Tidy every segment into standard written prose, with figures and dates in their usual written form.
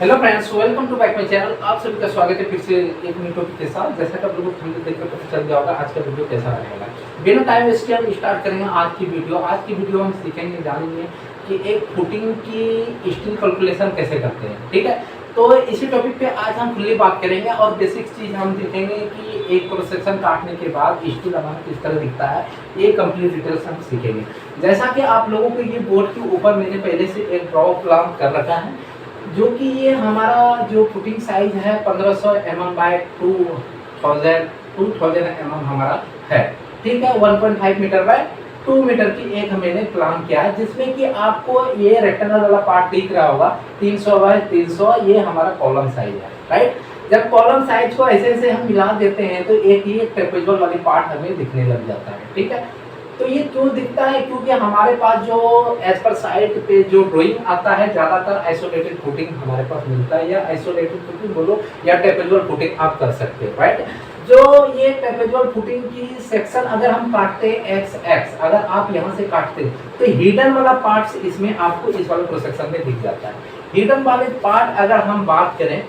Hello friends, welcome to back my channel. आप सभी का स्वागत है फिर से एक न्यू टॉपिक के साथ। जैसा कि आप लोगों को थंबनेल देखकर पता चल गया होगा आज का वीडियो कैसा रहेगा। बिना टाइम वेस्ट किए हम स्टार्ट करेंगे आज की वीडियो। आज की वीडियो हम सीखेंगे, जानेंगे कि एक फुटिंग की स्टील कैलकुलेशन कैसे करते हैं। ठीक है, तो इसी टॉपिक पे आज हम खुली बात करेंगे और बेसिक चीज़ हम देखेंगे कि एक क्रॉस सेक्शन काटने के बाद स्टील हमारा किस तरह दिखता है। ये कंप्लीट डिटेल्स हम सीखेंगे। जैसा कि आप लोगों को ये बोर्ड के ऊपर मैंने पहले से एक ड्रॉ प्लान कर रखा है, जो कि ये हमारा जो फुटिंग साइज है 1500 mm बाय 2000 mm हमारा है। ठीक है, 1.5 मीटर बाय 2 मीटर की एक मैंने प्लान किया है, जिसमें कि आपको ये रेक्टेंगल वाला पार्ट दिख रहा होगा 300 बाय 300। ये हमारा कॉलम साइज है, राइट। जब कॉलम साइज को ऐसे ऐसे हम मिला देते हैं तो एक ये ट्रेपेजोइडल वाली पार्ट हमें दिखने लग जाता है। ठीक है, तो ये क्यों दिखता है? क्योंकि हमारे पास जो एज पर साइट पे जो ड्राइंग आता है ज़्यादातर आइसोलेटेड फुटिंग हमारे पास मिलता है, या आइसोलेटेड फुटिंग बोलो या ट्रेपेजोइडल फुटिंग आप कर सकते हो, राइट। जो ये ट्रेपेजोइडल फुटिंग की सेक्शन अगर हम काटते हैं एक्स एक्स, अगर आप यहाँ से काटते हैं तो हिडन वाला पार्ट इसमें आपको इस वाले क्रॉस सेक्शन में दिख जाता है। हिडन वाले पार्ट अगर हम बात करें,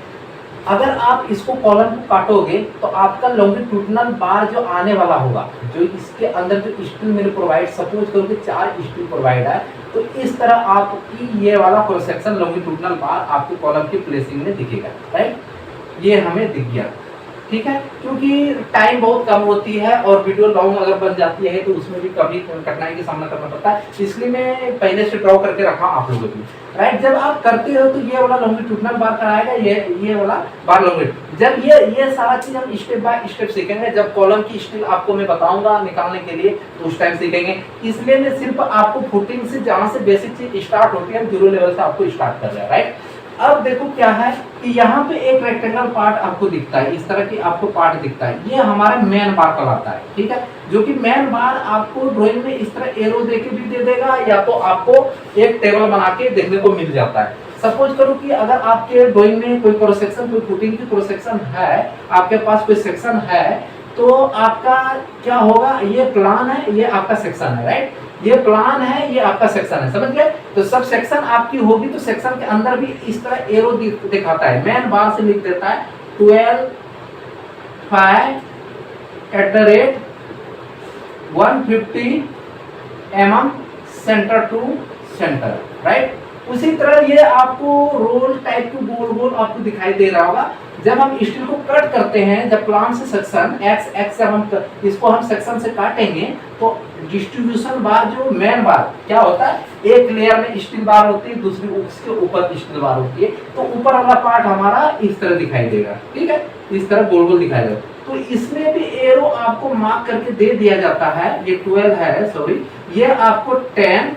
अगर आप इसको कॉलम को काटोगे तो आपका लॉन्गिट्यूडनल बार जो आने वाला होगा, जो इसके अंदर जो स्टील मैंने प्रोवाइड, सपोज करो कि 4 स्टील प्रोवाइड है, तो इस तरह आपकी ये वाला क्रॉस सेक्शन लॉन्गिट्यूडनल बार आपके कॉलम की प्लेसिंग में दिखेगा, राइट। ये हमें दिख गया, ठीक है। क्योंकि टाइम बहुत कम होती है और वीडियो लॉन्ग अगर बन जाती है तो उसमें भी कभी कठिनाई का सामना करना पड़ता है, इसलिए मैं पहले से ड्रॉ करके रखा आप लोगों को, राइट। जब आप करते हो तो ये वाला लॉन्गिट्यूडनल बार कराएगा, ये वाला बार लॉन्गिट्यूड। जब ये सारा चीज हम स्टेप बाय स्टेप सीखेंगे, जब कॉलम की स्टील आपको मैं बताऊंगा निकालने के लिए तो उस टाइम सीखेंगे। इसलिए मैं सिर्फ आपको फुटिंग से जहां से बेसिक चीज स्टार्ट होती है, हम जीरो लेवल से आपको स्टार्ट कर रहे हैं, राइट। अब देखो क्या है कि यहाँ पे एक रेक्टेंगल पार्ट आपको दिखता है, इस तरह की आपको पार्ट दिखता है, ये हमारा मेन बार कहलाता है। ठीक है, जो कि मेन बार आपको ड्राइंग में इस तरह एरो देके भी दे देगा, या तो आपको एक टेबल बना के देखने को मिल जाता है। सपोज करो कि अगर आपके ड्राइंग में कोई क्रॉस सेक्शन, कोई फुटिंग की क्रॉस सेक्शन है, आपके पास कोई सेक्शन है, तो आपका क्या होगा, ये प्लान है, ये आपका सेक्शन है, राइट। ये प्लान है, ये आपका सेक्शन है, समझ गए। तो सब सेक्शन आपकी होगी तो सेक्शन के अंदर भी इस तरह एरो दिखाता है, मेन बार से लिख देता है 12 5 @150 mm center to center, right. उसी तरह ये आपको रोल टाइप की गोल गोल आपको दिखाई दे रहा होगा। जब हम स्टील को कट करते हैं, जब प्लान से सेक्शन एक्स एक्स से हम इसको हम सेक्शन से काटेंगे तो डिस्ट्रीब्यूशन बार, जो मेन बार क्या होता है, एक लेयर में स्टील बार होती है, दूसरी उसके ऊपर स्टील बार होती है, तो ऊपर वाला पार्ट हमारा इस तरह दिखाई देगा। ठीक है, इस तरह गोल गोल दिखाई देगा। तो इसमें भी एरो आपको मार्क करके दे दिया जाता है। ये 12 है, सॉरी, ये आपको 10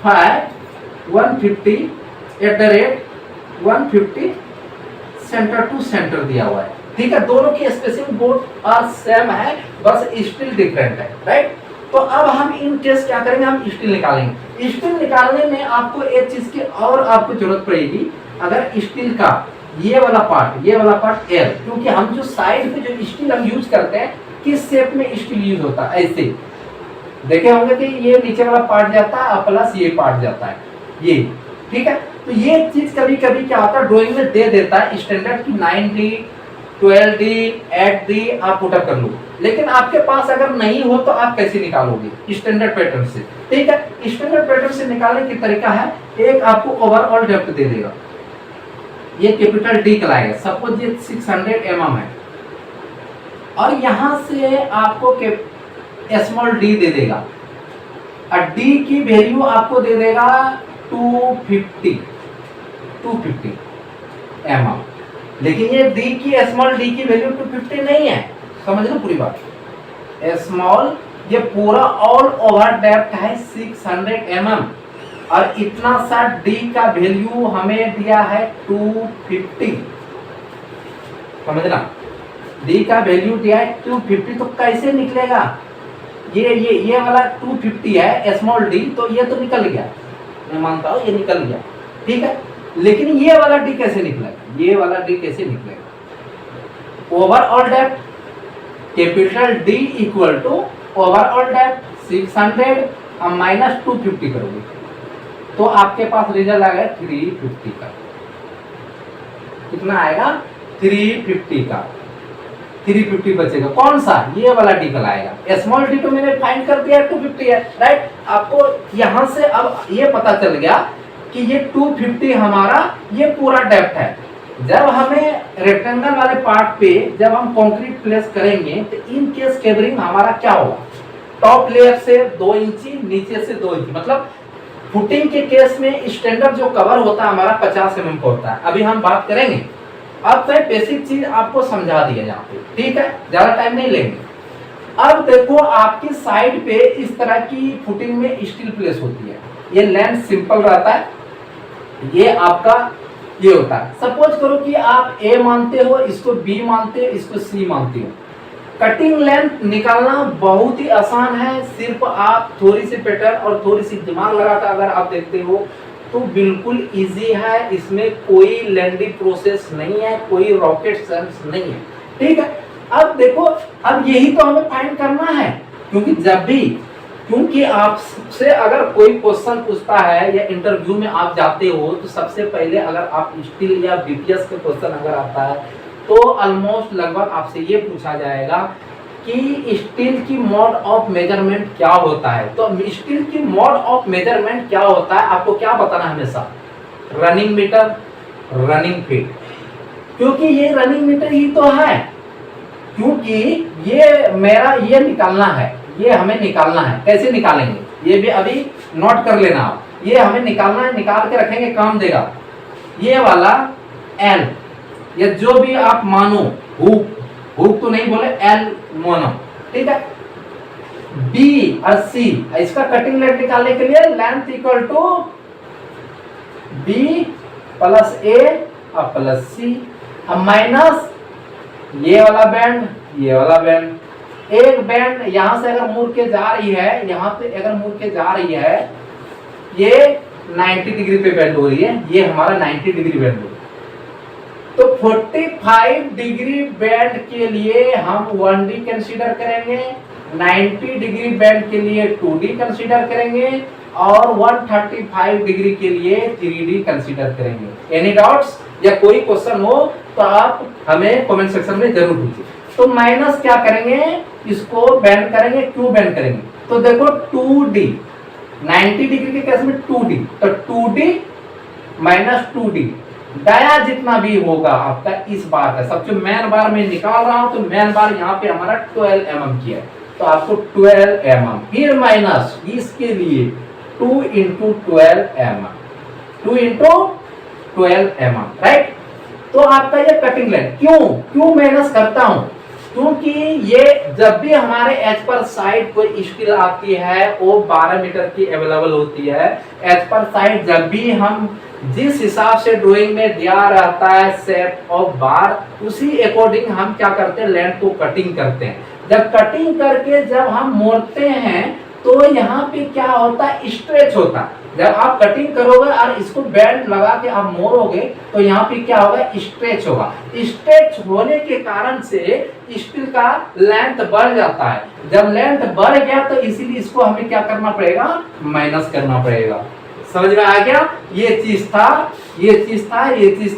5 150 @150 सेंटर टू सेंटर दिया हुआ है। ठीक है, दोनों की स्पेसिंग बोथ आर सेम है, बस स्टील डिफरेंट है, राइट। तो अब हम इन केस क्या करेंगे, हम स्टील निकालेंगे। स्टील निकालने में आपको एक चीज की और आपको जरूरत पड़ेगी। अगर स्टील का ये वाला पार्ट एल, क्योंकि हम जो साइड पे जो स्टील हम यूज करते हैं, किस शेप में स्टील यूज होता है, ऐसे देखे होंगे कि ये नीचे वाला पार्ट जाता है प्लस ये पार्ट जाता है, ये। ठीक है, तो ये चीज कभी कभी क्या होता है, ड्राइंग में दे देता है स्टैंडर्ड की 9D 12D 8D आप पुट अप कर लो, लेकिन आपके पास अगर नहीं हो तो आप कैसे निकालोगे स्टैंडर्ड पैटर्न से। ठीक है, स्टैंडर्ड पैटर्न से निकालने की तरीका है, एक आपको ओवरऑल डेप्थ दे देगा, ये कैपिटल डी कहलाएगा। सपोज ये 600 mm है और यहां से आपको स्मॉल डी दे देगा, और डी की वैल्यू आपको दे देगा 250 mm। लेकिन ये डी की स्मॉल डी की वैल्यू 250 नहीं है, समझ लो पूरी बात। स्मॉल ये पूरा ऑल ओवर डेप्थ है 600 mm, और इतना सा डी का वैल्यू हमें दिया है 250, समझना। डी का वैल्यू दिया है 250, तो कैसे निकलेगा, ये वाला 250 है स्मॉल डी, तो ये तो निकल गया, मैं मानता हूं ये निकल गया। ठीक है, लेकिन ये वाला डी कैसे निकलेगा, ये वाला डी कैसे निकलेगा, overall depth capital D equal to overall depth 600 और माइनस 250 करोगे तो आपके पास रिजल्ट आ गया 350 का। कितना आएगा 350 का, 350 बचेगा। कौन सा? ये वाला टिकल आएगा। स्मॉल टी तो मैंने फाइंड कर दिया 250 है, राइट। आपको यहाँ से अब ये पता चल गया कि ये 250 हमारा ये पूरा डेप्थ है। जब हमें रेक्टेंगल वाले पार्ट पे जब हम कंक्रीट प्लेस करेंगे तो इन केस केवरिंग हमारा क्या होगा, टॉप लेयर से 2 इंची, नीचे से 2 इंची। मतलब फुटिंग के केस में स्टैंडर्ड जो कवर होता है हमारा 50 mm का होता है। अभी हम बात करेंगे। अब तो बेसिक चीज आपको समझा दिया यहाँ पे, ठीक है, ज्यादा टाइम नहीं लेंगे। अब देखो आपकी साइड पे इस तरह की फुटिंग में स्टील प्लेस होती है। ये लेंथ सिंपल रहता है, ये आपका ये होता है। सपोज करो कि आप ए मानते हो, इसको बी मानते हो, इसको सी मानते हो। कटिंग लेंथ निकालना बहुत ही आसान है, सिर्फ आप थोड़ी सी पैटर्न और थोड़ी सी दिमाग लगाकर अगर आप देखते हो तो बिल्कुल इजी है। इसमें कोई लेंदी प्रोसेस नहीं है, कोई रॉकेट साइंस नहीं है, ठीक है। अब देखो, अब यही तो हमें फाइंड करना है, क्योंकि आपसे अगर कोई क्वेश्चन पूछता है या इंटरव्यू में आप जाते हो तो सबसे पहले अगर आप स्टील या बीपीएस का क्वेश्चन अगर आता है तो ऑलमोस्ट लगभग आपसे ये पूछा जाएगा कि स्टील की मोड ऑफ मेजरमेंट क्या होता है। तो स्टील की मोड ऑफ मेजरमेंट क्या होता है आपको क्या बताना हमेशा, रनिंग मीटर, रनिंग फीट। क्योंकि ये रनिंग मीटर ही तो है, क्योंकि ये मेरा ये निकालना है, ये हमें निकालना है। कैसे निकालेंगे ये भी अभी नोट कर लेना आप। ये हमें निकालना है, निकाल के रखेंगे, काम देगा। ये वाला एल या जो भी आप मानो, हुक तो नहीं बोले, एल मानो, ठीक है। बी और सी, इसका कटिंग लेंथ निकालने के लिए length equal to B plus A और प्लस सी, अब माइनस ये वाला बैंड, ये वाला बैंड। एक बैंड यहां से अगर मुड़ के जा रही है, यहां पे अगर मुड़ के जा रही है, ये 90 डिग्री पे बेंड हो रही है, ये हमारा 90 डिग्री बेंड हो रही है। तो 45 डिग्री बैंड के लिए हम 1D कंसीडर करेंगे, 90 डिग्री बैंड के लिए 2D कंसीडर करेंगे और 135 डिग्री के लिए 3D कंसीडर करेंगे। एनी डाउट्स या कोई क्वेश्चन हो तो आप हमें कमेंट सेक्शन में जरूर पूछिए। तो माइनस क्या करेंगे, इसको बैंड करेंगे, क्यों बैंड करेंगे, तो देखो 2D 90 डिग्री के केस में 2D, तो 2D माइनस 2D, डाया जितना भी होगा आपका इस बार का, सबसे मेन बार में निकाल रहा हूं तो मेन बार यहाँ पे हमारा 12 mm की है, तो आपको 12 mm, फिर माइनस इसके लिए 2 into 12 mm, 2 into 12 mm, right. तो आपका ये कटिंग लेंथ क्यों माइनस करता हूं, क्योंकि ये जब भी हमारे एज पर साइड कोई स्टील आती है वो 12 मीटर की अवेलेबल होती है। एज पर साइड जब भी हम जिस हिसाब से ड्राइंग में दिया रहता है शेप ऑफ बार, उसी अकॉर्डिंग हम क्या करते हैं, लेंथ को कटिंग करते हैं। जब कटिंग करके जब हम मोड़ते हैं तो यहाँ पे क्या होता है, स्ट्रेच होता है। जब आप कटिंग करोगे और इसको बैंड लगा के आप मोड़ोगे तो यहाँ पे क्या होगा, स्ट्रेच होगा। स्ट्रेच होने के कारण से स्टील का लेंथ बढ़ जाता है। जब लेंथ बढ़ गया तो इसीलिए इसको हमें क्या करना पड़ेगा, माइनस करना पड़ेगा। समझ में आ गया, ये चीज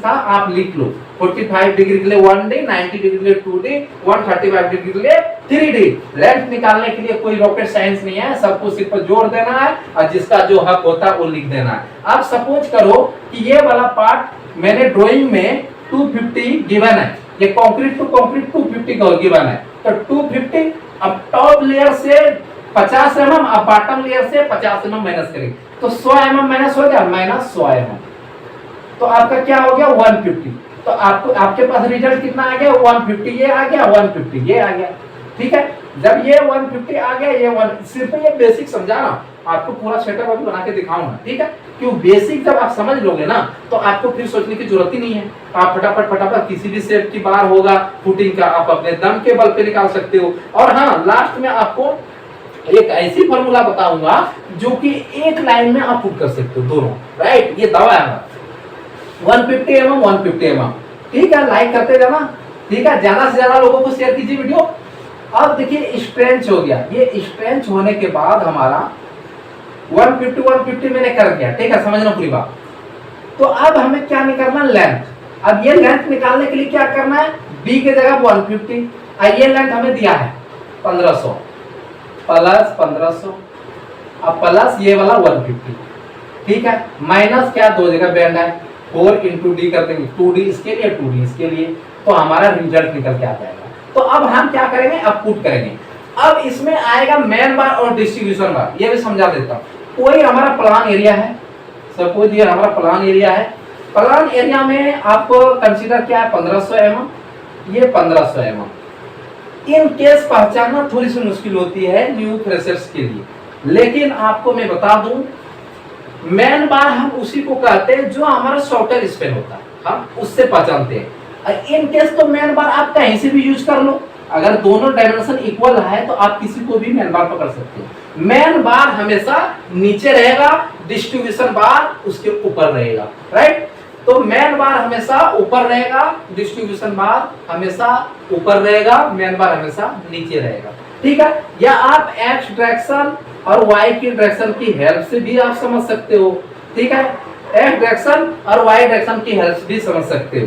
था, आप लिख लो। 45 डिग्री के लिए 1D, 90 डिग्री के लिए 2D, 135 डिग्री के लिए 3D। लेंथ निकालने के लिए कोई रॉकेट साइंस नहीं है, सबको सिर्फ जोड़ देना है और जिसका जो हक होता है वो लिख देना है। अब सपोज करो कि ये वाला पार्ट मैंने ड्राइंग में 250 गिवन है, ये कंक्रीट टू कंक्रीट 250 का गिवन है, तो 250। अब टॉप लेयर से 50 mm, अब बॉटम लेयर से 50 mm माइनस करेंगे तो 100 mm माइनस हो गया, माइनस 100 mm, तो आपका क्या हो गया 150। तो आपको आपके पास रिजल्ट कितना आ गया, 150 ये आ गया, 150 ये आ गया, ठीक है। जब ये 150 आ गया, ये 1, सिर्फ ये बेसिक समझा ना, आपको पूरा सेटअप अभी बना के दिखाऊंगा, ठीक है। क्यों, बेसिक जब आप समझ लोगे ना तो आपको फिर सोचने की जरूरत ही नहीं है। आप फटाफट किसी भी शेप की बार होगा फुटिंग का, आप अपने दम के बल पे निकाल सकते हो। और हाँ, लास्ट में आपको एक ऐसी फॉर्मूला बताऊंगा जो कि एक लाइन में आप पुट कर सकते हो दोनों, राइट। ये दवा है 150 mm 150 mm, ठीक है। लाइक करते जाना, ठीक है, ज्यादा से ज्यादा लोगों को शेयर कीजिए वीडियो। अब देखिए स्ट्रेंच हो गया, ये स्ट्रेंच होने के बाद हमारा 150 मैंने कर दिया, ठीक है, समझना पूरी बात। तो अब हमें क्या निकालना, लेंथ। अब ये लेंथ निकालने के लिए क्या करना है, बी की जगह 150, ये लेंथ हमें दिया है 1500 प्लस 1500, अब प्लस ये वाला 150, ठीक है, माइनस क्या, दो जगह बैंड है, 4 इंटू डी कर देंगे, 2d इसके लिए 2d इसके लिए, तो हमारा रिजल्ट निकल के आ जाएगा। तो अब हम क्या करेंगे, अब पुट करेंगे। अब इसमें आएगा मेन बार और डिस्ट्रीब्यूशन बार, ये भी समझा देता हूँ। कोई हमारा प्लान एरिया है, सपोज ये हमारा प्लान एरिया है, प्लान एरिया में आपको कंसीडर क्या है, 1500 mm, ये 1500 mm। इन केस पहचानना थोड़ी सी मुश्किल होती है न्यू फ्रेशर्स के लिए, लेकिन आपको मैं बता दूं, मेन बार हम उसी को कहते हैं जो हमारा शॉर्टर स्पेन होता है, हम उससे पहचानते हैं। इन केस तो मेन बार आप कहीं से भी यूज कर लो, अगर दोनों डायमेंशन इक्वल है तो आप किसी को भी मेन बार पकड़ सकते हैं। मेन बार हमेशा नीचे रहेगा, डिस्ट्रीब्यूशन बार उसके ऊपर रहेगा, राइट। तो मेन बार हमेशा ऊपर रहेगा, डिस्ट्रीब्यूशन बार हमेशा ऊपर रहेगा, मेन बार हमेशा नीचे रहेगा, ठीक है। या आप एक्स डायरेक्शन और वाई की डायरेक्शन की हेल्प से भी आप समझ सकते हो, ठीक है। एक्स डायरेक्शन और वाई डायरेक्शन की हेल्प से भी समझ सकते हो।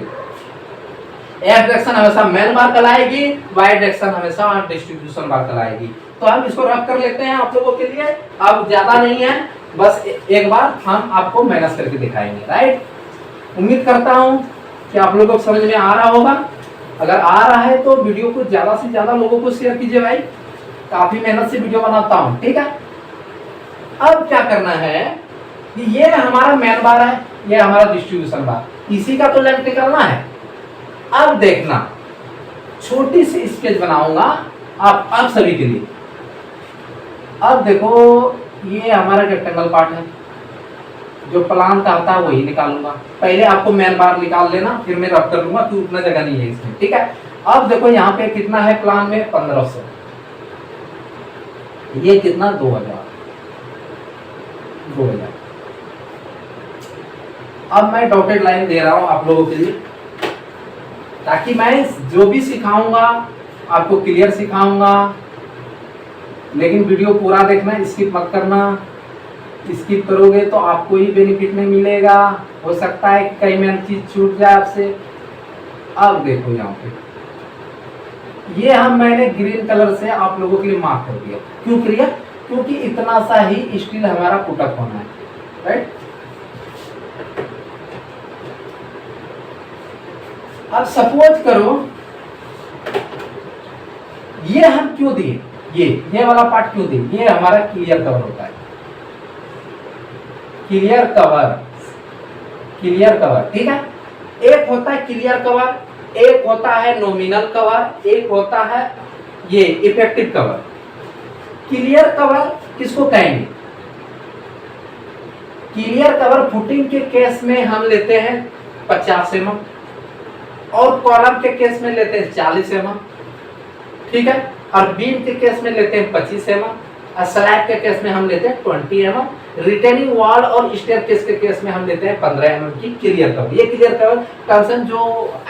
एक्स डायरेक्शन हमेशा मेन बार कहलाएगी, वाई डायरेक्शन हमेशा डिस्ट्रीब्यूशन बार कहलाएगी। तो हम इसको रख कर लेते हैं आप लोगों के लिए, अब ज्यादा नहीं है, बस एक बार हम आपको माइनस करके दिखाएंगे, राइट। उम्मीद करता हूं कि आप लोगों को समझ में आ रहा होगा। अगर आ रहा है तो वीडियो को ज्यादा से ज्यादा लोगों को शेयर कीजिए भाई, काफी मेहनत से वीडियो बनाता हूं, ठीक है। अब क्या करना है कि ये हमारा मेन बार है, ये हमारा डिस्ट्रीब्यूशन बार, इसी का तो लेंथ निकालना है। अब देखना, छोटी सी स्केच बनाऊंगा आप सभी के लिए। अब देखो, ये हमारा रेक्टेंगल पार्ट है, जो प्लान का होता है वही निकालूंगा। पहले आपको मेन बार निकाल लेना, फिर मैं रब कर लूंगा कि उतना जगह नहीं है इसमें, ठीक है। अब देखो यहाँ पे कितना है प्लान में, 1500, ये कितना, 2000। अब मैं डॉटेड लाइन दे रहा हूं आप लोगों के लिए, ताकि मैं जो भी सिखाऊंगा आपको क्लियर सिखाऊंगा। लेकिन वीडियो पूरा देखना, स्किप मत करना, स्किप करोगे तो आपको ही बेनिफिट नहीं मिलेगा, हो सकता है कि कहीं में चीज छूट जाए आपसे। अब देखो यहाँ पे ये मैंने ग्रीन कलर से आप लोगों के लिए मार्क कर दिया। क्यों किया, क्योंकि इतना सा ही स्टील हमारा पुटअप होना है, राइट। अब सपोज करो ये हम क्यों दिए, ये वाला पार्ट क्यों दिए, ये हमारा क्लियर कवर होता है, क्लियर कवर, ठीक है। एक होता है क्लियर कवर, एक होता है नॉमिनल कवर, एक होता है ये इफेक्टिव कवर। क्लियर कवर किसको कहेंगे, क्लियर कवर फुटिंग के केस में हम लेते हैं 50 mm और कॉलम के केस में लेते हैं 40 mm, ठीक है। और बीम के केस में लेते हैं 25 mm और स्लैब के केस में हम लेते हैं 20 mm। रिटेनिंग वॉल और स्टेयरकेस के केस में हम लेते हैं 15 mm की क्लियर कवर। ये क्लियर कवर कंसर्न जो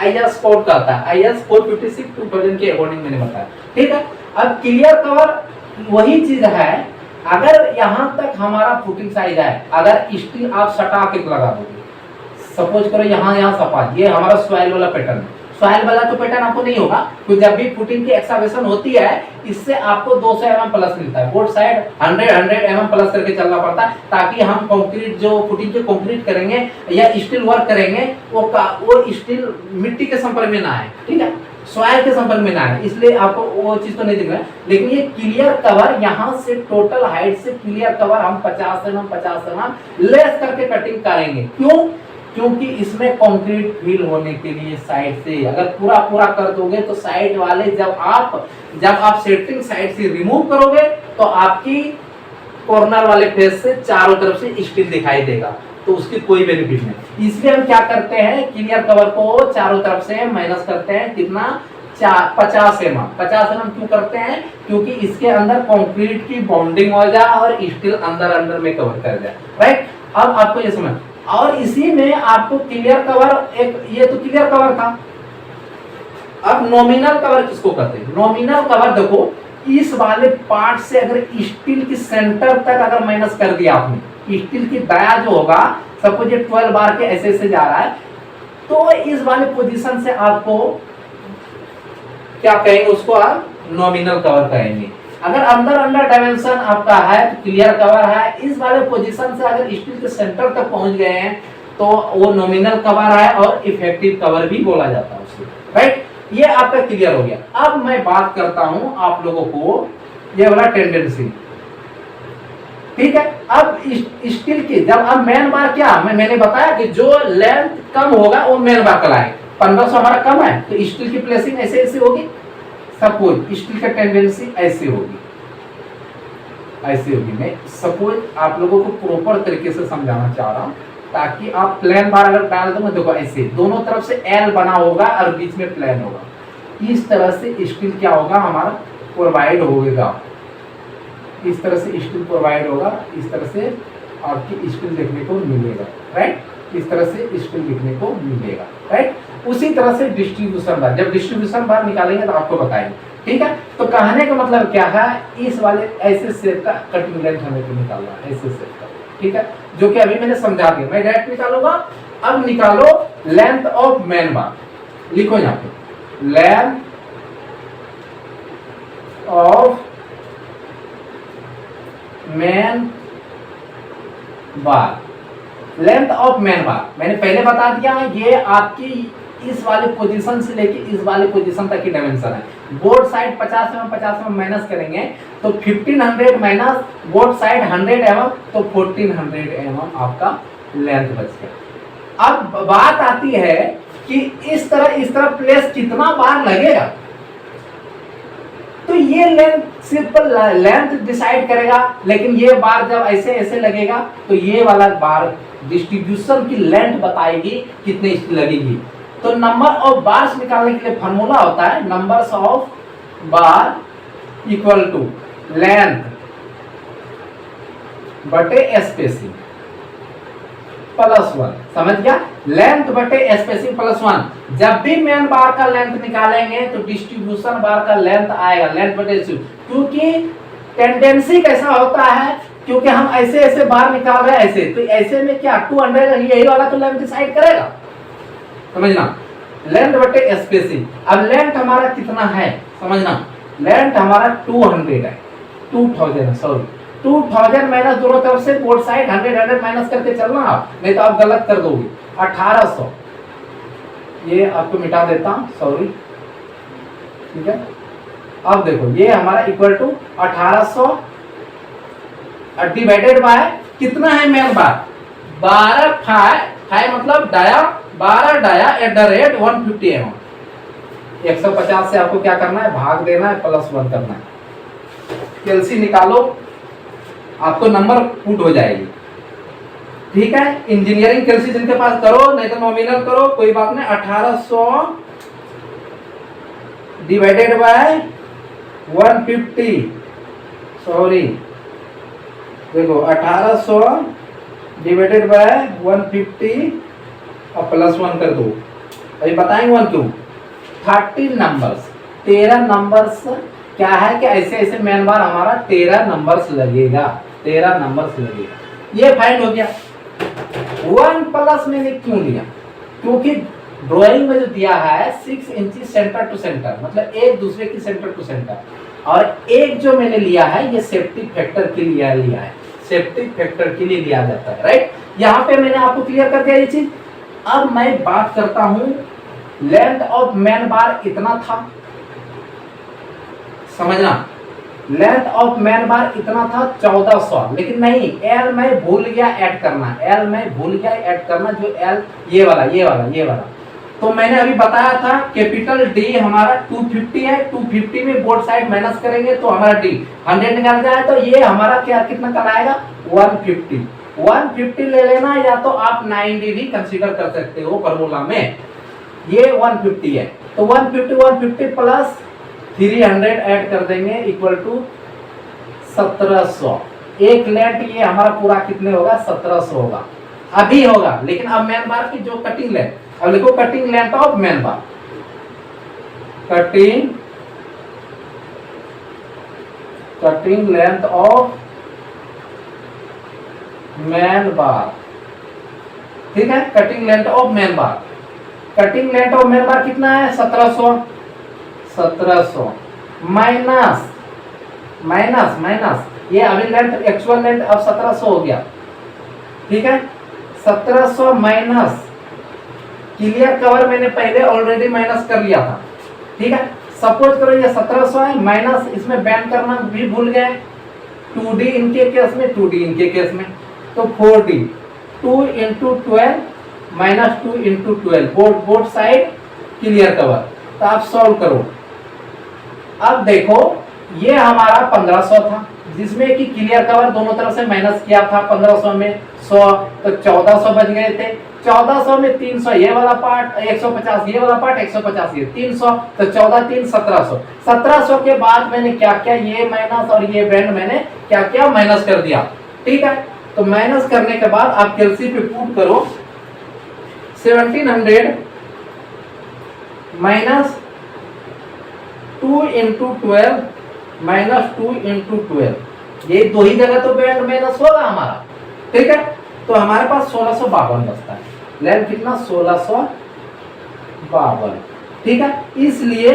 IS कोड का आता है, IS 456/2000 के अकॉर्डिंग मैंने बताया, ठीक है। अब क्लियर कवर वही चीज है, अगर यहाँ तक हमारा फुटिंग साइज है, अगर स्टील आप सटा के लगा दोगे, सपोज करो यहाँ सपाट, ये हमारा सॉइल वाला पैटर्न है, सॉइल वाला तो पैटर्न आपको नहीं होगा, क्योंकि जब भी फुटिंग की एक्सकवेशन होती है इससे आपको 200 mm प्लस मिलता है, बोथ साइड 100 mm प्लस करके चलना पड़ता है, ताकि हम कंक्रीट जो फुटिंग के कंक्रीट करेंगे या स्टील वर्क करेंगे वो स्टील मिट्टी के संपर्क में ना आए, ठीक है, सॉइल के संपर्क में ना आए, इसलिए आपको वो चीज तो नहीं दिख रहा है। लेकिन ये क्लियर कवर, यहाँ से टोटल हाइट से क्लियर कवर हम 50 mm लेस करके कटिंग करेंगे। क्यों, क्योंकि इसमें कंक्रीट फिल होने के लिए साइड से, अगर पूरा कर दोगे तो साइड वाले जब आप सेटिंग साइड से रिमूव करोगे तो आपकी कॉर्नर वाले फेस से चारों तरफ से स्टील दिखाई देगा, तो उसकी कोई बेनिफिट नहीं। इसलिए हम क्या करते हैं, क्लियर कवर को चारों तरफ से माइनस करते हैं, कितना, 50 mm क्यों करते हैं, क्योंकि इसके अंदर कंक्रीट की बॉन्डिंग हो जाए और स्टील अंदर में कवर कर जाए, राइट। अब आपको ये समझ, और इसी में आपको क्लियर कवर, एक ये तो क्लियर कवर था। अब नॉमिनल कवर किसको कहते हैं, नॉमिनल कवर देखो, इस वाले पार्ट से अगर स्टील की सेंटर तक अगर माइनस कर दिया आपने, स्टील की दाया जो होगा, सपोज ये 12 बार के ऐसे जा रहा है, तो इस वाले पोजीशन से आपको क्या कहेंगे, उसको आप नॉमिनल कवर कहेंगे। अगर अंडर डायमेंशन आपका है तो क्लियर कवर है। इस वाले पोजीशन से अगर स्टील के सेंटर तक पहुंच गए हैं तो वो नॉमिनल कवर है और इफेक्टिव कवर भी बोला जाता है उसे, राइट। ये आपका क्लियर हो गया। अब मैं बात करता हूं आप लोगों को ये वाला टेंडेंसी, ठीक है। अब स्टील की जब अब मेन बार क्या मैंने बताया कि जो लेंथ कम होगा वो मेन बार कहलाएगा। 1500 हमारा कम है तो स्टील की प्लेसिंग ऐसे ऐसे होगी। सपोज स्टील का टेंडेंसी ऐसे होगी, ऐसे होगी। मैं सपोज आप लोगों को प्रॉपर तरीके से समझाना चाह रहा हूं ताकि आप प्लेन बार अगर डाल दो, देखो ऐसे दोनों तरफ से एल बना होगा और बीच में प्लेन होगा। इस तरह से स्टील क्या होगा हमारा प्रोवाइड होगा, इस तरह से स्टील प्रोवाइड होगा। इस तरह से आपकी स्टील देखने को मिलेगा, राइट। इस तरह से स्टील देखने को मिलेगा, राइट। उसी तरह से डिस्ट्रीब्यूशन बार, जब डिस्ट्रीब्यूशन बार निकालेंगे तो आपको बताएंगे, ठीक है। तो कहने का मतलब क्या है, इस वाले ऐसे शेप का कटिंग लेंथ हमें को निकालना है, ऐसे शेप का, ठीक है। जो कि अभी मैंने समझा दिया, मैं डायरेक्ट निकालूंगा। अब निकालो लेंथ ऑफ मेन बार, लिखो यहाँ पे length of main bar. Length of main बार मैंने पहले बता दिया है, ये आपकी इस वाले पोजीशन से लेके इस वाले पोजीशन तक की डायमेंशन है। बोर्ड साइड 50 mm माइनस करेंगे तो 1500 माइनस बोर्ड साइड 100 mm तो 1400 mm आपका लेंथ बच गया। अब बात आती है कि इस तरह प्लेस कितना बार लगेगा, तो ये लेंथ सिर्फ लेंथ डिसाइड करेगा। लेकिन ये बार जब ऐसे ऐसे लगेगा तो ये वाला बार डिस्ट्रीब्यूशन की लेंथ बताएगी कितनी इसकी लगेगी। तो नंबर ऑफ बार्स निकालने के लिए फॉर्मूला होता है numbers of bar equal to length बटे स्पेसिंग प्लस 1। समझ गया, लेंथ बटे स्पेसिंग प्लस 1। जब भी मेन बार का लेंथ निकालेंगे तो डिस्ट्रीब्यूशन बार का लेंथ आएगा, लेंथ बटे स्पेसिंग। क्योंकि टेंडेंसी कैसा होता है, क्योंकि हम ऐसे ऐसे बार निकाल रहे हैं ऐसे, तो ऐसे में क्या 200 यही वाला तो लेंथ डिसाइड करेगा, समझना। लेंथ बटे स्पेसिंग। अब लेंथ हमारा कितना है समझना, लेंथ हमारा 200 है, 2000 सॉरी 2000 माइनस दोनों तरफ से बोथ साइड 100 माइनस करके चलना आप, नहीं तो आप गलत कर दोगे। 1800 ये आपको मिटा देता हूं, सॉरी, ठीक है। अब देखो ये हमारा इक्वल टू 1800 डिवाइडेड बाय कितना है मेन बार 12 फाइव मतलब dia 12 dia at the rate 150 mm। 150 से आपको क्या करना है, भाग देना है, प्लस 1 करना है। कैलसी निकालो, आपको नंबर पुट हो जाएगी, ठीक है। इंजीनियरिंग कैलसी जिनके पास करो, नहीं तो नॉमिनल करो, कोई बात नहीं। 1800 डिवाइडेड बाय 150, सॉरी देखो 1800 डिवाइडेड बाय 150 और प्लस 1 कर दो। अभी बताएंगे 1 क्यों। 13 नंबर्स, 13 नंबर्स क्या है कि ऐसे ऐसे मेन बार हमारा 13 नंबर्स लगेगा, 13 नंबर्स लगेगा। ये फाइंड हो गया। 1 प्लस मैंने क्यों लिया, क्योंकि ड्राइंग में जो दिया है 6 इंच सेंटर टू सेंटर, मतलब एक दूसरे की सेंटर टू सेंटर, और एक जो मैंने लिया है ये सेफ्टी फैक्टर के लिए लिया है, सेफ्टी फैक्टर के लिए लिया जाता है, राइट। यहाँ पे मैंने आपको क्लियर कर दिया ये चीज। अब मैं बात करता हूं लेंथ ऑफ मेन बार इतना था, समझना, लेंथ ऑफ मेन बार इतना था 1400, लेकिन नहीं एल मैं भूल गया ऐड करना, एल मैं भूल गया ऐड करना, जो एल ये वाला। तो मैंने अभी बताया था कैपिटल डी हमारा 250 है, 250 में बोथ साइड माइनस करेंगे तो हमारा डी 100 निकल जाए, तो ये हमारा क्या कितना कल आएगा 150 ले लेना, या तो आप 90 भी कंसीडर कर सकते हो फॉर्मूला में। ये 150 है तो 150 प्लस 300 ऐड कर देंगे इक्वल टू 1700। एक लेंथ ये हमारा पूरा कितने होगा 1700 होगा, अभी होगा। लेकिन अब मेन बार की जो कटिंग लेंथ, अब लिखो cutting length of main bar, cutting length of main बार, ठीक है, cutting length of main bar. Cutting length of main बार कितना है 1700 माइनस माइनस माइनस ये अभी लेंथ एक्चुअल लेंथ अब 1700 हो गया, ठीक है। 1700 माइनस क्लियर कवर मैंने पहले ऑलरेडी माइनस कर लिया था, ठीक है। सपोज करो ये 1700 है माइनस इसमें बैंड करना भी भूल गए 2D इनके केस में 2D इनके केस में, तो 4D 2 into 12 minus 2 into 12 both side clear cover. तो आप सॉल्व करो। अब देखो ये हमारा 1500 था जिसमें कि क्लियर कवर दोनों तरफ से माइनस किया था 1500 में 100 तो 1400 बच गए थे। 1400 में 300 ये वाला पार्ट 150 ये वाला पार्ट 150 ये 300 तो 14 3 1700। 1700 के बाद मैंने क्या किया ये माइनस और ये बैंड मैंने क्या किया माइनस कर दिया, ठीक है। तो माइनस करने के बाद आप कैलसी पे पुट करो 1700 माइनस 2 इंटू 12 माइनस 2 इंटू 12 ये दो ही जगह तो बैंड माइनस होगा हमारा, ठीक है। तो हमारे पास 1652 बचता है। लेंथ कितना 1652, ठीक है। इसलिए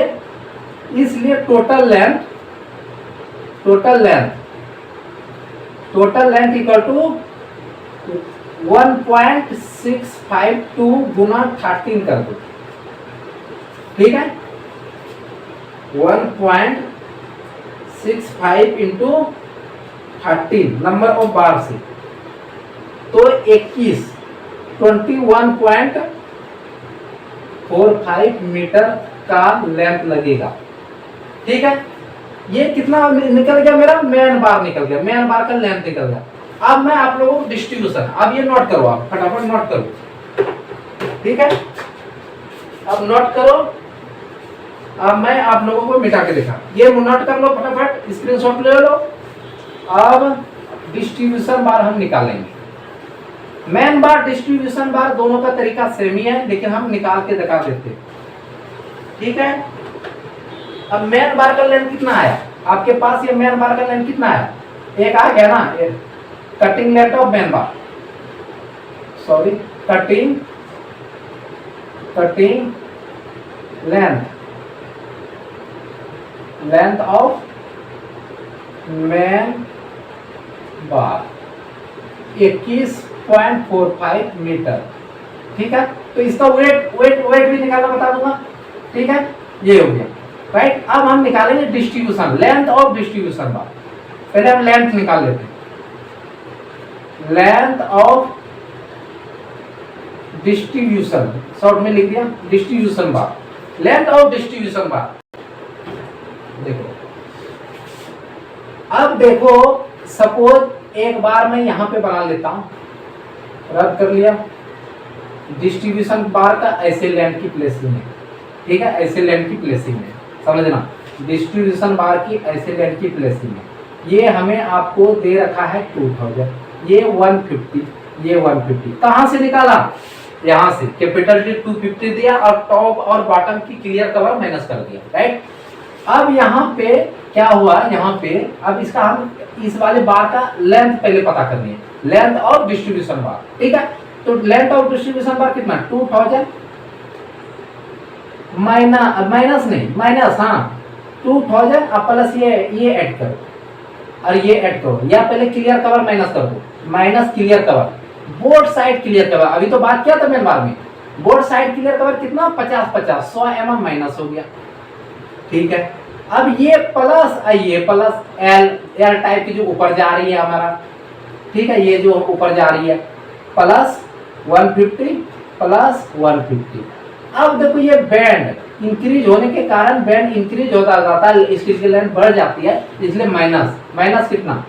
टोटल लेंथ इक्वल टू 1.652 गुना 13 कर दो, ठीक है। 1.65 इंटू 13 नंबर ऑफ बार से तो 21.45 मीटर का लेंथ लगेगा, ठीक है। ये कितना निकल गया मेरा मेन बार निकल गया, मेन बार का लेंथ निकल गया। अब मैं आप लोगों को डिस्ट्रीब्यूशन अब ये नोट करो, आप फटाफट नोट करो, ठीक है। अब नोट करो। अब मैं आप लोगों को मिटा के दिखा, ये नोट कर लो फटाफट स्क्रीनशॉट ले लो। अब डिस्ट्रीब्यूशन बार हम निकालेंगे। मेन बार डिस्ट्रीब्यूशन बार दोनों का तरीका सेम ही है लेकिन हम निकाल के दिखा देते हैं, ठीक है। अब मेन बार का लेंथ कितना आया आपके पास, ये मेन बार का लेंथ कितना आया एक आ गया ना, cutting length of main bar sorry cutting length of main bar 21.45 meter, ठीक है। तो इसका वेट भी निकालना बता दूंगा, ठीक है। ये हो गया राइट। अब हम निकालेंगे डिस्ट्रीब्यूशन लेंथ ऑफ डिस्ट्रीब्यूशन बार। पहले हम लेंथ निकाल लेते हैं, लेंथ ऑफ डिस्ट्रीब्यूशन शॉर्ट में लिख दिया distribution bar, length of distribution bar. देखो अब देखो सपोज एक बार मैं यहां पे बना लेता हूं, रद्द कर लिया डिस्ट्रीब्यूशन बार का ऐसे लेंथ की प्लेसिंग है, ठीक है। ऐसे लेंथ की प्लेसिंग है, समझना डिस्ट्रीब्यूशन बार की ऐसे लेंथ की प्लेसिंग है। ये हमें आपको दे रखा है 2000, ये 150, ये 150 कहां से निकाला यहां से कैपिटल टी 250 दिया और टॉप और बॉटम की क्लियर कवर माइनस कर दिया, राइट। अब यहाँ पे क्या हुआ, यहाँ पे अब इसका हम इस वाले बार का लेंथ पहले पता करनी है, लेंथ ऑफ डिस्ट्रीब्यूशन बार, ठीक है। तो लेंथ ऑफ डिस्ट्रीब्यूशन बार कितना 2000 माइनस नहीं माइनस हाँ 2000 अब प्लस ये ऐड करो और ये ऐड करो, या पहले क्लियर कवर माइनस कर दो, minus clear cover board side clear cover. अभी तो बात किया था मेन बार में, बोर्ड साइड क्लियर कवर कितना 50 100 mm माइनस हो गया, ठीक है। अब ये प्लस एल टाइप की जो ऊपर जा रही है हमारा, ठीक है, ये जो ऊपर जा रही है प्लस 150 प्लस 150। अब देखो ये बैंड इंक्रीज होने के कारण बैंड इंक्रीज होता जाता है, इसकी लेंथ बढ़ जाती है, इसलिए माइनस कितना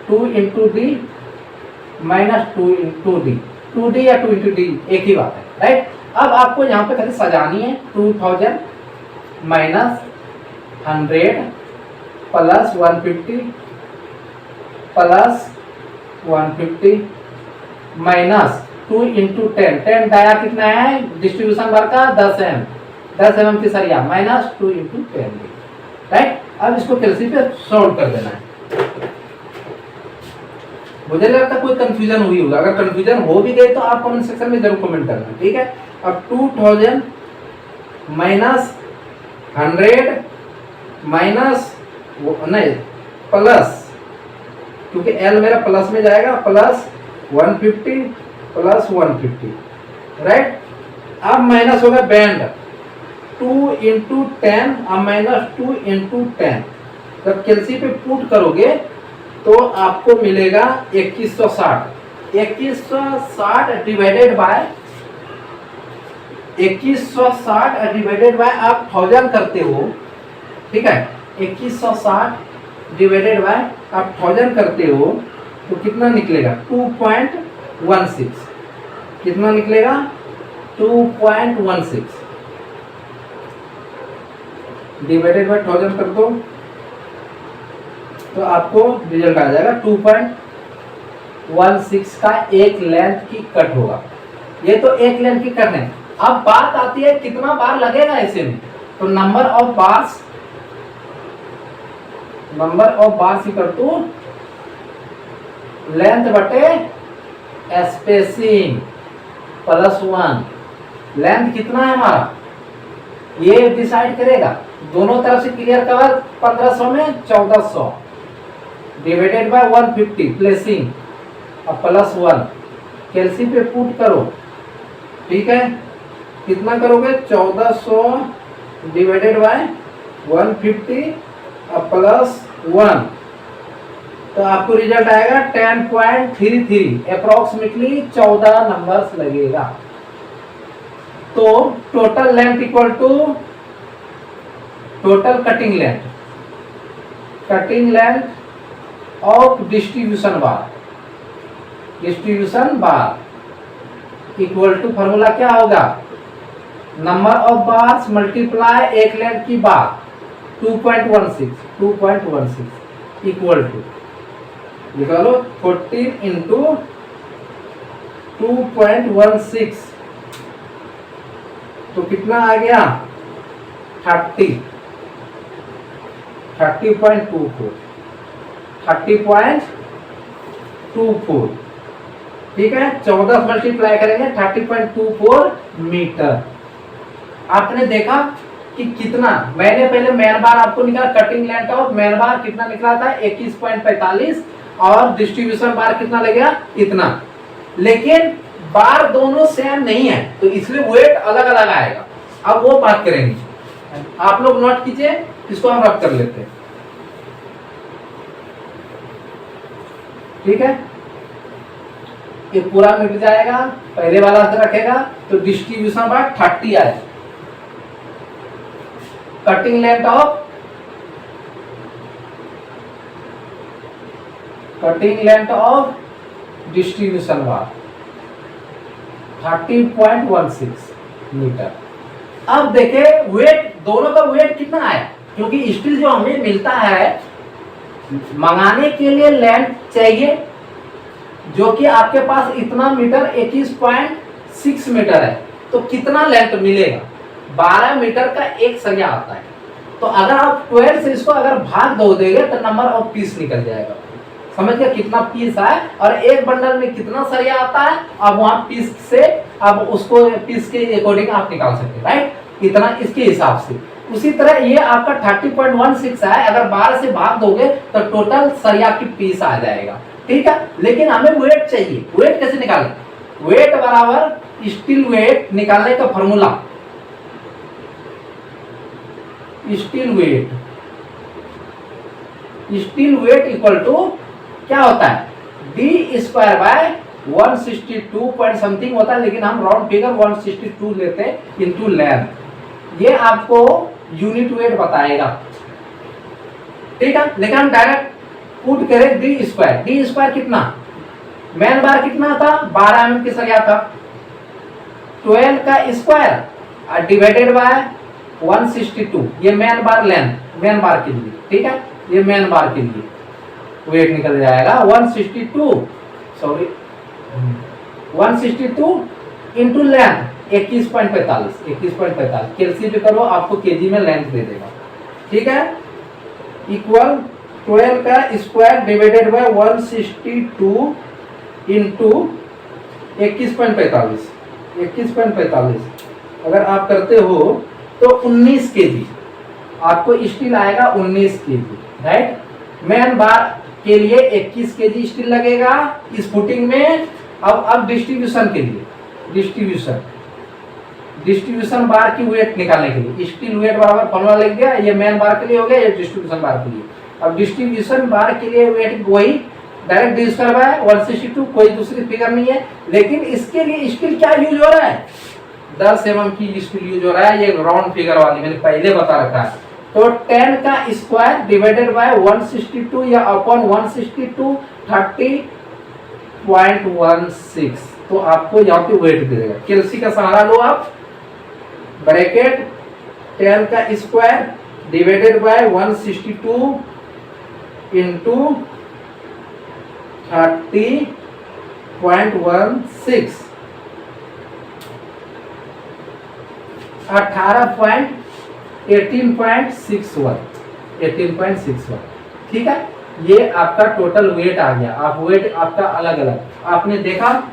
2 into D minus 2 into D, 2D या 2 इंटू डी एक ही बात है, राइट। अब आपको यहाँ पे खाली सजानी है 2000 minus 100 plus 150 plus 150 minus 2 into 10 dia कितना है डिस्ट्रीब्यूशन बार का 10 mm की सरिया माइनस 2 इंटू 10, राइट। अब इसको कैलसी पे सॉल्व कर देना है। मुझे लगता है कोई कंफ्यूजन हुई होगा, अगर कंफ्यूजन हो भी गई तो आप कमेंट सेक्शन में जरूर कमेंट करना, ठीक है। अब 2000 माइनस 100 माइनस नहीं प्लस, क्योंकि L मेरा प्लस में जाएगा, प्लस 150 प्लस 150 राइट। अब माइनस होगा बैंड 2 इंटू 10, अब माइनस 2 इंटू 10। जब कैलसी पे पुट करोगे तो आपको मिलेगा 2160। 2160 डिवाइडेड बाय 2160 डिवाइडेड बाय आप 1000 करते हो, ठीक है। 2160 डिवाइडेड बाय आप 1000 करते हो तो कितना निकलेगा 2.16। कितना निकलेगा 2.16 डिवाइडेड बाय 1000 कर दो तो आपको रिजल्ट आ जाएगा 2.16 का एक लेंथ की कट होगा। ये तो एक लेंथ की कट है। अब बात आती है कितना बार लगेगा ऐसे में, तो number of bars equal to length बटे स्पेसिंग प्लस 1। लेंथ कितना है हमारा ये डिसाइड करेगा। दोनों तरफ से क्लियर कवर 1500 में 1400 डिवाइडेड बाय 150 प्लेसिंग और प्लस 1 कैलसी पे पुट करो, ठीक है। कितना करोगे 1400 डिवाइडेड बाय 150 और प्लस 1 तो आपको रिजल्ट आएगा 10.33, अप्रोक्सीमेटली 14 नंबर्स लगेगा। तो total length equal to total cutting length of distribution bar equal to formula क्या होगा, नंबर ऑफ बार्स मल्टीप्लाई एक लेंथ की बार 2.16 इक्वल टू निकालो 14 इंटू 2.16 तो कितना आ गया 30.24 ठीक है। 14 मल्टीप्लाई करेंगे 30.24 मीटर। आपने देखा कि कितना, मैंने पहले मैन बार आपको निकाला, कटिंग लेंथ ऑफ मैन बार कितना निकला था 21.45 और डिस्ट्रीब्यूशन बार कितना लगेगा इतना, लेकिन बार दोनों सेम नहीं है तो इसलिए वेट अलग अलग आएगा। अब वो बात करेंगे, आप लोग नोट कीजिए, इसको हम रख कर लेते हैं, ठीक है। ये पूरा मिट जाएगा, पहले वाला से रखेगा तो डिस्ट्रीब्यूशन बार 30 आएगा। Cutting length of distribution bar 30.16 meter. अब देखे वेट, दोनों का वेट कितना आया, क्योंकि स्टील जो हमें मिलता है मंगाने के लिए लेंथ चाहिए जो कि आपके पास इतना मीटर 21.6 मीटर है, तो कितना लेंथ मिलेगा 12 मीटर का एक सरिया आता है। तो अगर आप 12 से इसको अगर भाग दो देंगे तो नंबर ऑफ पीस निकल जाएगा। समझ गया कितना पीस है और एक बंडल में कितना सरिया आता है। अब वहां पीस से अब उसको पीस के अकॉर्डिंग आप निकाल सकते हैं, राइट, इतना इसके हिसाब से। उसी तरह ये आपका 30.16 है, अगर 12 से भाग दोगे तो टोटल सरिया की पीस आ जाएगा, ठीक है। लेकिन हमें वेट चाहिए, वेट कैसे निकालें, वेट बराबर स्टील वेट निकालने का formula, steel weight equal to क्या होता है D square by 162 point something होता है, लेकिन हम राउंड फिगर 162 लेते हैं इंटू लेंथ। ये आपको यूनिट वेट बताएगा, ठीक है। लेकिन हम डायरेक्ट पुट करें डी स्क्वायर कितना, मैन बार कितना था 12 mm की सरिया था, 12 का स्क्वायर डिवाइडेड बाय 162, ये मैन बार लेंथ, मैन बार के लिए, ठीक है। ये मैन बार के लिए वेट निकल जाएगा 162 इंटू लेंथ 21.45 कैलसी पे करो आपको केजी में लेंथ दे देगा, ठीक है। इक्वल 12 का स्क्वायर डिवाइडेड बाय 162 इंटू 21.45 21.45 अगर आप करते हो तो 19 केजी आपको स्टील आएगा, 19 केजी, राइट। मेन बार के लिए 21 केजी स्टील लगेगा इस फुटिंग में। अब डिस्ट्रीब्यूशन के लिए, डिस्ट्रीब्यूशन बार की वेट निकालने के लिए स्टील वेट बराबर फॉर्मूला लग गया। ये मेन बार के लिए हो गया, ये डिस्ट्रीब्यूशन बार के लिए। अब डिस्ट्रीब्यूशन बार के लिए वेट वही डायरेक्ट डी स्क्वायर बाय 162, कोई दूसरी फिगर नहीं है। लेकिन इसके लिए स्टील क्या यूज हो रहा है, 10 mm की स्टील यूज हो रहा है। ये राउंड फिगर वाली मैंने पहले बता रखा है। तो 10 का स्क्वायर डिवाइडेड बाय 162 या अपॉन 162 30.16, तो आपको यहाँ पे वेट दे देगा। कैलसी का सहारा लो आप, ब्रैकेट 10 का स्क्वायर डिवाइडेड बाय 162 इंटू 30.16, 18.61, ठीक है। ये आपका टोटल वेट आ गया। आप वेट आपका अलग अलग आपने देखा।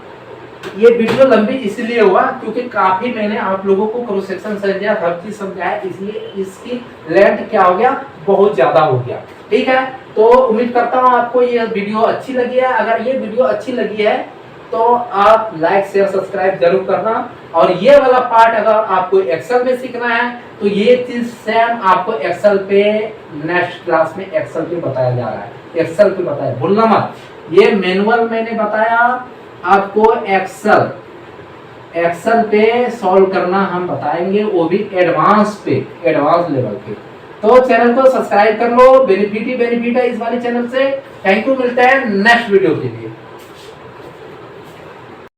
ये वीडियो लंबी इसलिए हुआ क्योंकि काफी मैंने आप लोगों को क्रॉस सेक्शन समझाया, हर चीज समझाया, इसलिए इसकी लेंथ क्या हो गया, बहुत ज्यादा हो गया, ठीक है। तो उम्मीद करता हूँ आपको ये वीडियो अच्छी लगी है। अगर ये वीडियो अच्छी लगी है तो आप लाइक शेयर सब्सक्राइब जरूर करना। और ये वाला पार्ट अगर आपको एक्सेल में सीखना है तो ये चीज सेम आपको एक्सेल पे नेक्स्ट क्लास में एक्सेल पे बताया जा रहा है। एक्सेल पे बताया, भूलना मत। ये मैनुअल मैंने बताया आपको, एक्सेल पे सॉल्व करना हम बताएंगे, वो भी एडवांस लेवल पे। तो चैनल को सब्सक्राइब कर लो, बेनिफिट ही बेनिफिट है इस वाले चैनल से। थैंक यू, मिलते हैं नेक्स्ट वीडियो के लिए।